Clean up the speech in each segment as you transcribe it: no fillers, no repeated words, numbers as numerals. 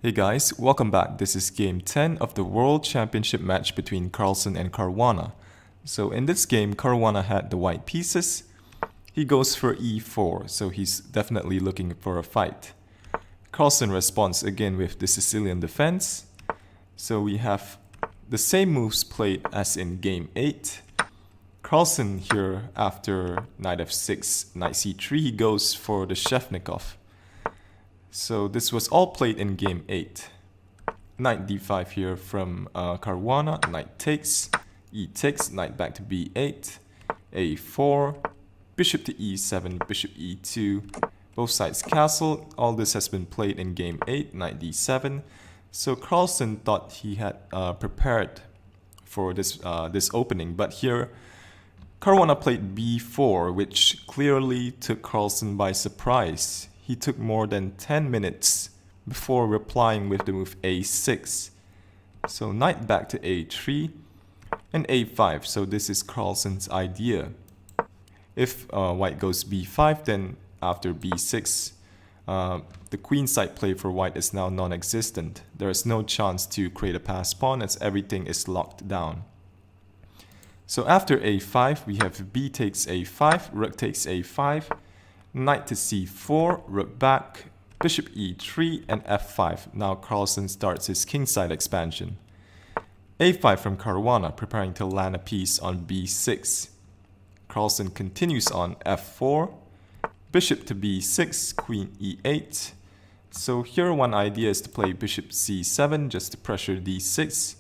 Hey guys, welcome back. This is game 10 of the World Championship match between Carlsen and Caruana. So in this game, Caruana had the white pieces. He goes for e4, so he's definitely looking for a fight. Carlsen responds again with the Sicilian defense. So we have the same moves played as in game 8. Carlsen here, after knight f6, knight c3, he goes for the Sveshnikov. So this was all played in game 8. Knight d5 here from Caruana, knight takes, e takes, knight back to b8, a4, bishop to e7, bishop e2, both sides castle. All this has been played in game 8, knight d7. So Carlsen thought he had prepared for this opening, but here Caruana played b4, which clearly took Carlsen by surprise. He took more than 10 minutes before replying with the move a6. So knight back to a3 and a5. So this is Carlsen's idea. If white goes b5, then after b6, the queenside play for white is now non-existent. There is no chance to create a pass pawn as everything is locked down. So after a5, we have b takes a5, rook takes a5, knight to c4, rook back, bishop e3, and f5. Now Carlsen starts his kingside expansion. a5 from Caruana, preparing to land a piece on b6. Carlsen continues on f4, bishop to b6, queen e8. So here one idea is to play bishop c7 just to pressure d6.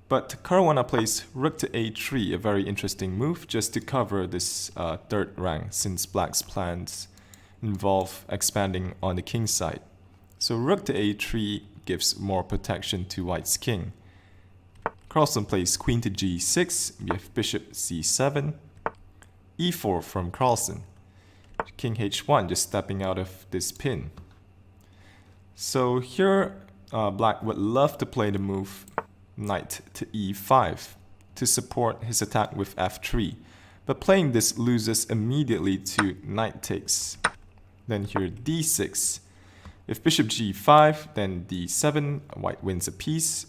But Caruana plays rook to a3, a very interesting move, just to cover this third rank, since black's plans involve expanding on the king side. So rook to a3 gives more protection to white's king. Carlsen plays queen to g6, we have bishop c7, e4 from Carlsen. King h1 just stepping out of this pin. So here black would love to play the move knight to e5 to support his attack with f3, but playing this loses immediately to knight takes. Then here d6. If bishop g5, then d7, white wins a piece.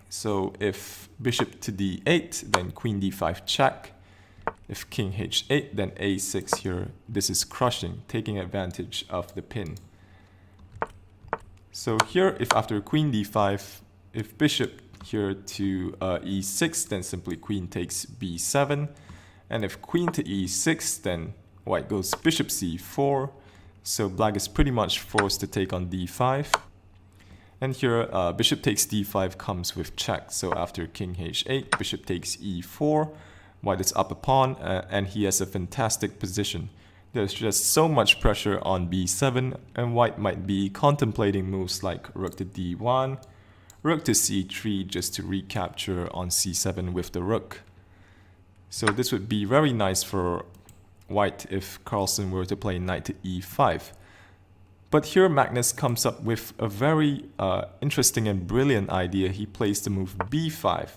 So if bishop to d8, then queen d5 check. If king h8, then a6 here. This is crushing, taking advantage of the pin. So here, if after queen d5, if bishop here to e6, then simply queen takes b7. And if queen to e6, then white goes bishop c4. So black is pretty much forced to take on d5. And here bishop takes d5 comes with check. So after king h8, bishop takes e4. White is up a pawn and he has a fantastic position. There's just so much pressure on b7, and white might be contemplating moves like rook to d1, rook to c3 just to recapture on c7 with the rook. So this would be very nice for white if Carlsen were to play knight to e5. But here Magnus comes up with a very interesting and brilliant idea. He plays the move b5,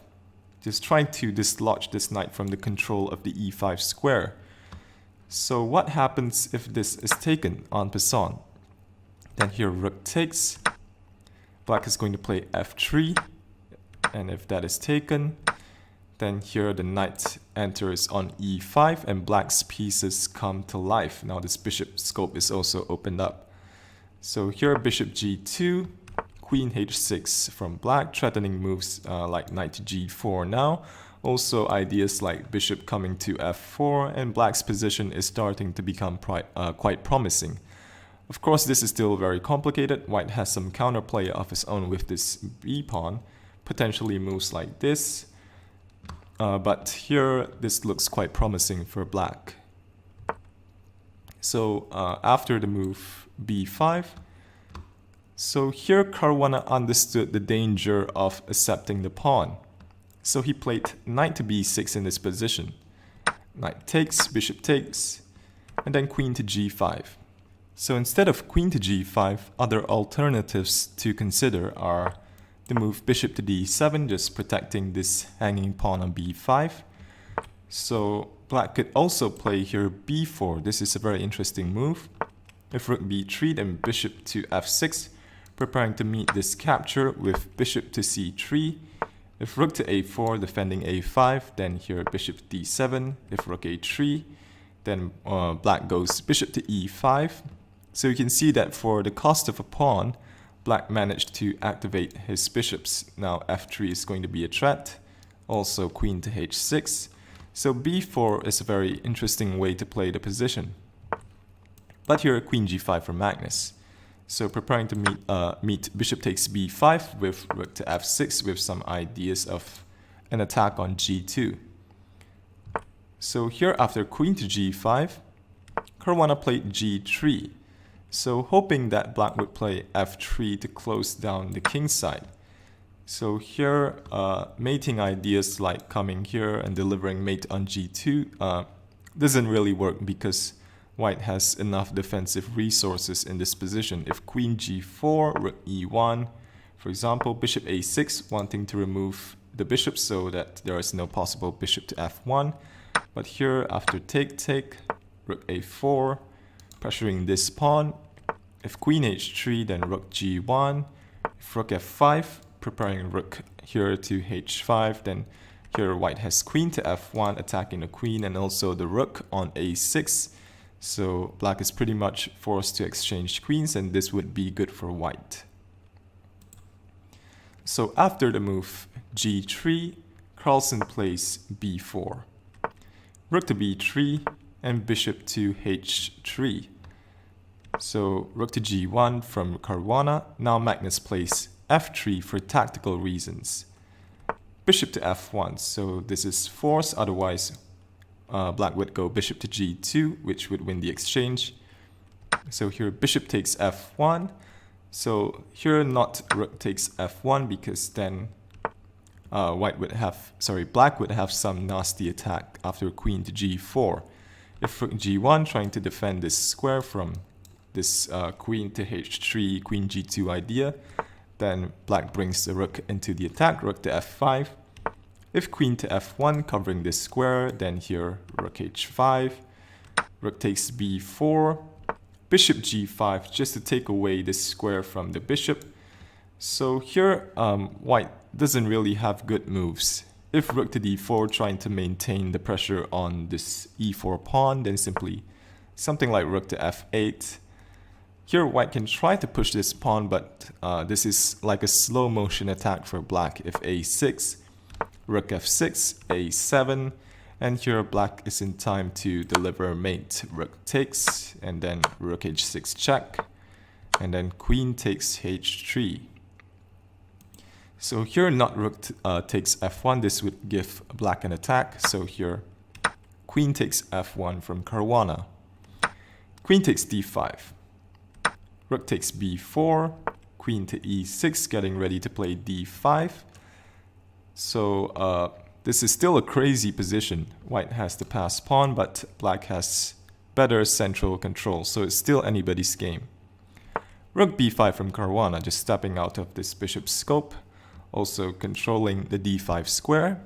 just trying to dislodge this knight from the control of the e5 square. So what happens if this is taken en passant? Then here rook takes. Black is going to play f3, and if that is taken, then here the knight enters on e5 and black's pieces come to life. Now this bishop scope is also opened up. So here bishop g2, queen h6 from black, threatening moves like knight to g4 now. Also ideas like bishop coming to f4, and black's position is starting to become quite promising. Of course, this is still very complicated. White has some counterplay of his own with this b-pawn, potentially moves like this. But here, this looks quite promising for black. So after the move b5, so here Caruana understood the danger of accepting the pawn. So he played knight to b6 in this position. Knight takes, bishop takes, and then queen to g5. So instead of queen to g5, other alternatives to consider are the move bishop to d7, just protecting this hanging pawn on b5. So black could also play here b4. This is a very interesting move. If rook b3, then bishop to f6, preparing to meet this capture with bishop to c3. If rook to a4, defending a5, then here bishop d7. If rook a3, then black goes bishop to e5. So you can see that for the cost of a pawn, black managed to activate his bishops. Now f3 is going to be a threat. Also queen to h6. So b4 is a very interesting way to play the position. But here queen g5 for Magnus. So preparing to meet bishop takes b5 with rook to f6 with some ideas of an attack on g2. So here after queen to g5, Caruana played g3. So hoping that black would play f3 to close down the king side. So here mating ideas like coming here and delivering mate on g2 doesn't really work because white has enough defensive resources in this position. If queen g4, rook e1, for example, bishop a6, wanting to remove the bishop so that there is no possible bishop to f1. But here, after take, rook a4, pressuring this pawn. If queen h3, then rook g1. If rook f5, preparing rook here to h5, then here white has queen to f1, attacking the queen and also the rook on a6. So black is pretty much forced to exchange queens, and this would be good for white. So after the move g3, Carlsen plays b4. Rook to b3 and bishop to h3. So rook to g1 from Caruana. Now Magnus plays f3 for tactical reasons. Bishop to f1, so this is force, otherwise black would go bishop to g2, which would win the exchange. So here bishop takes f1. So here not rook takes f1 because then black would have some nasty attack after queen to g4. If rook g1, trying to defend this square from this queen to h3, queen g2 idea, then black brings the rook into the attack, rook to f5. If queen to f1, covering this square, then here rook h5, rook takes b4, bishop g5, just to take away this square from the bishop. So here white doesn't really have good moves. If rook to d4, trying to maintain the pressure on this e4 pawn, then simply something like rook to f8. Here white can try to push this pawn, but this is like a slow motion attack for black. If a6, rook f6, a7, and here black is in time to deliver mate. Rook takes, and then rook h6 check, and then queen takes h3. So here not rook takes f1, this would give black an attack. So here queen takes f1 from Caruana. Queen takes d5. Rook takes b4, queen to e6, getting ready to play d5. So this is still a crazy position. White has the passed pawn, but black has better central control, so it's still anybody's game. Rook b5 from Caruana, just stepping out of this bishop scope, also controlling the d5 square.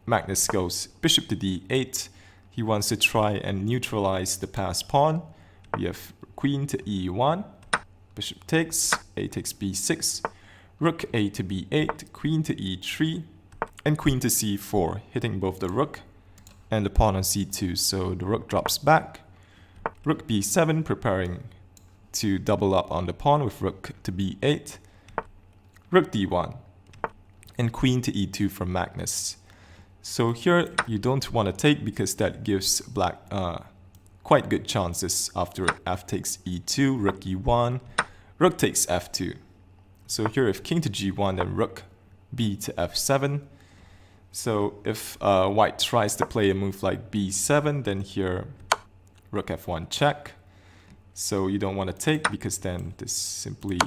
Magnus goes bishop to d8. He wants to try and neutralize the passed pawn. We have queen to e1, bishop takes, a takes b6, rook a to b8, queen to e3, and queen to c4, hitting both the rook and the pawn on c2. So the rook drops back. Rook b7, preparing to double up on the pawn with rook to b8. Rook d1, and queen to e2 from Magnus. So here you don't want to take because that gives black quite good chances after f takes e2, rook e1, rook takes f2. So here if king to g1, then rook b to f7. So if white tries to play a move like b7, then here rook f1 check. So you don't want to take because then this simply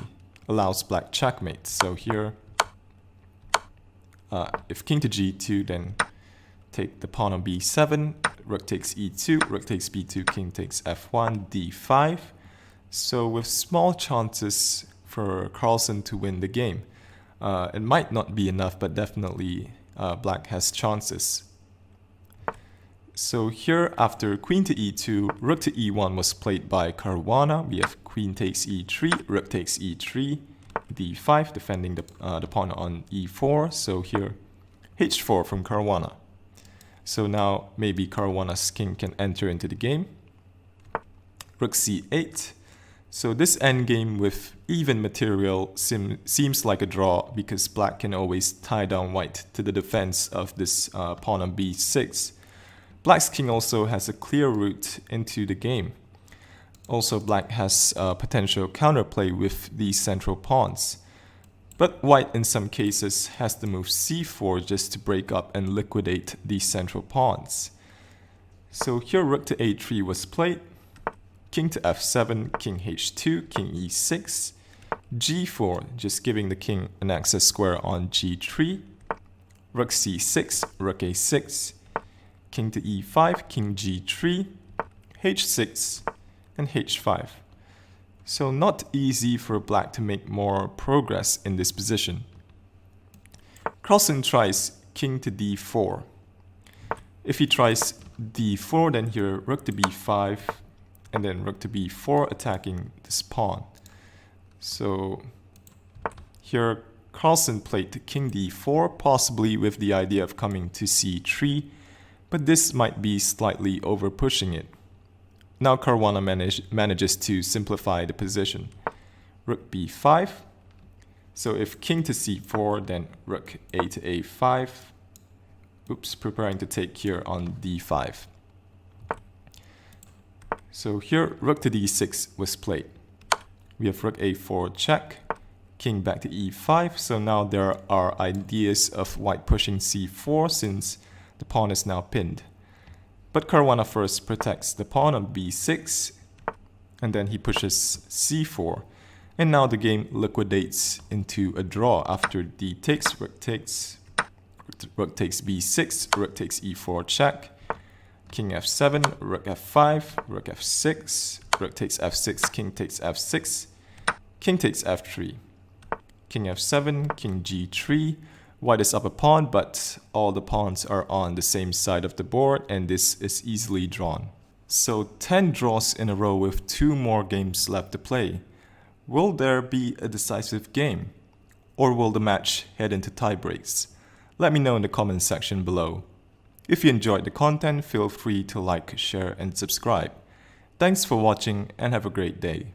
allows black checkmate. So here if king to g2, then take the pawn on b7, rook takes e2, rook takes b2, king takes f1, d5. So with small chances for Carlsen to win the game. It might not be enough, but definitely black has chances. So here after queen to e2, rook to e1 was played by Caruana. We have queen takes e3, rook takes e3, d5, defending the pawn on e4. So here, h4 from Caruana. So now maybe Caruana's king can enter into the game. Rook c8. So this endgame with even material seems like a draw because black can always tie down white to the defense of this pawn on b6. Black's king also has a clear route into the game. Also, black has potential counterplay with these central pawns. But white in some cases has to move c4 just to break up and liquidate these central pawns. So here rook to a3 was played. King to f7, king h2, king e6, g4, just giving the king an access square on g3, rook c6, rook a6, king to e5, king g3, h6, and h5. So not easy for black to make more progress in this position. Carlsen tries king to d4. If he tries d4, then here rook to b5, and then rook to b4 attacking this pawn. So here Carlsen played king d4, possibly with the idea of coming to c3, but this might be slightly over pushing it. Now Caruana manages to simplify the position. Rook b5. So if king to c4, then rook a to a5. Oops, preparing to take here on d5. So here rook to d6 was played. We have rook a4 check, king back to e5. So now there are ideas of white pushing c4 since the pawn is now pinned. But Caruana first protects the pawn on b6, and then he pushes c4. And now the game liquidates into a draw after d takes, rook takes b6, rook takes e4 check, king f7, rook f5, rook f6, rook takes f6, king takes f6, king takes f3, king f7, king g3. White is up a pawn, but all the pawns are on the same side of the board, and this is easily drawn. So 10 draws in a row with 2 more games left to play. Will there be a decisive game? Or will the match head into tie breaks? Let me know in the comment section below. If you enjoyed the content, feel free to like, share, and subscribe. Thanks for watching and have a great day.